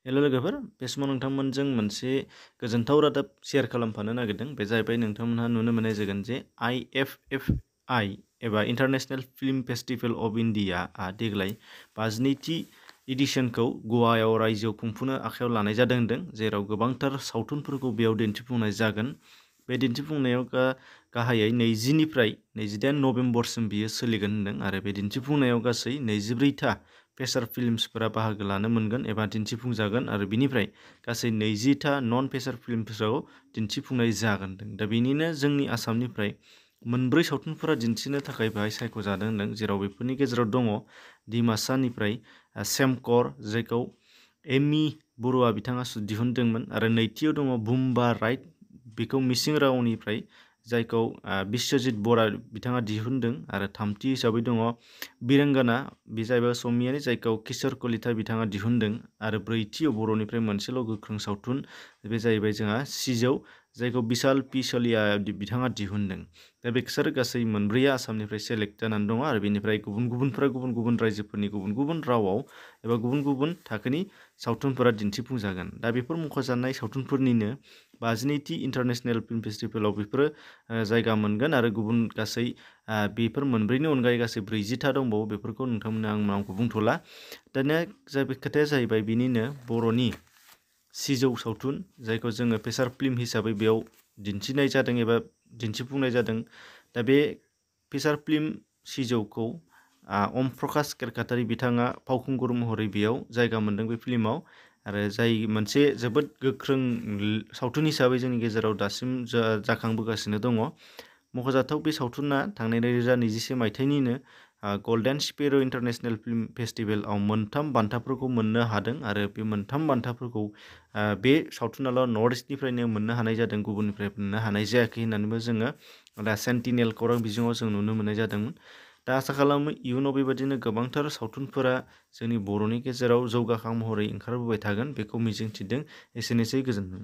हेल' लोगोफोर, बे समाव नोंथांमोनजों मोनसे गोजोनथाव रादाब शेयार खालामफानो नागिरदों। बे जाहैबाय नोंथांमोनहा नुनो मोननाय जागोन जे IFFI एबा international film festival of India देग्लाय 52थि एडिशनखौ गवायाव रायजोआव खुंफुंनो आखायाव लानाय जादों होनदों, जेराव गोबांथार सावथुनफोरखौ बेयाव दिन्थिफुंनाय जागोन। बे दिन्थिफुंनायाव गाहायै 20निफ्राय 28 नभेम्बरसिम बियो सोलिगोन होनदों आरो बे दिन्थिफुंनायाव गासै 24था फेसार फिल्म्सफोरा बाहागो लानो मोनगोन एबा दिन्थिफुंजागोन आरो बिनिफ्राय गासै 20था नन फेसार फिल्मफोराव दिन्थिफुंनाय जागोन होनदों। दा बेनिनो जोंनि आसामनिफ्राय मोनब्रै सावथुनफोरा दिन्थिनो थाखाय बेहाय सायख'जादों होनदों, जेराव बेफोरनि गेजेराव दङ डिमासानिफ्राय सेमकर, जायखौ एमि बरुवा बिथाङा दिहुनदोंमोन, आरो नैथियाव दङ बुम्बा राइड, बेखौ मिसिं रावनिफ्राय, जायखौ बिश्वजित बरा बिथाङा दिहुनदों, आरो थामथि हिसाबै दङ बिरंगाना, बे जाहैबाय असमियानि, जायखौ किशोर कलिता बिथाङा दिहुनदों, आरो ब्रैथियाव बर'निफ्राय मोनसेल' गोख्रों सावथुन, बे जाहैबाय जोंहा सिजौ, जायखौ बिशाल पि सलिया बिथाङा दिहुनदों। दा बिसोर गासै मोनब्रैया आसामनिफ्राय सेलेक्ट जानानै दङ आरो बेनिफ्राय गुबुन गुबुन रायजोफोरनि गुबुन गुबुन रावाव एबा गुबुन गुबुन थाखोनि सावथुनफोरा दिन्थिफुंजागोन। दा बेफोर मुंख'जानाय सावथुनफोरनिनो 52थि इन्टारनेशनेल फिल्म फेस्टिभेलाव बेफोरो जायगा मोनगोन आरो गुबुन गासै बेफोर मोनब्रैनि अनगायै गासै 40था दंबावो, बेफोरखौ नोंथांमोननो आं नामखौ बुंथ'ला। दानिया बे खोथाया जाहैबाय बिनिनो बर'नि सिजौ सावथुन, जायखौ जोङो फेसार फिल्म हिसाबै बेयाव दिन्थिनाय जादों एबा दिन्थिफुंनाय जादों। दा बे फेसार फिल्म सिजौखौ अम प्रकाश केरकाटारि बिथाङा फावखुंगुर महरै बेयाव जायगा मोनदों बे फिल्माव, आरो जाय मोनसे जोबोद गोख्रों सावथुन हिसाबै जोंनि गेजेराव दासिम जाखांबोगासिनो दङ। मख'जाथाव बे सावथुना थांनाय 2021 मायथाइनिनो गल्डेन स्पेर' इन्टारनेशनेल फिल्म फेस्टिभेलाव 3 बान्थाफोरखौ मोननो हादों, आरो बे 3 बान्थाफोरखौ बे सावथुनाल' नर्थ इस्टनिफ्रायनो मोननो हानाय जादों, गुबुननिफ्राय मोननो हानाय जायाखै होननानैबो जोङो दा सेन्टिनेल खौरां बिजोङाव जों नुनो मोननाय जादोंमोन। दा आसा खालामो इयुनाव बेबायदिनो गोबांथार सावथुनफोरा जोंनि बर'नि गेजेराव जौगाखां महरै ओंखारबोबाय थागोन, बेखौ मिजिंथिदों। एसेनोसै, गोजोन्थों।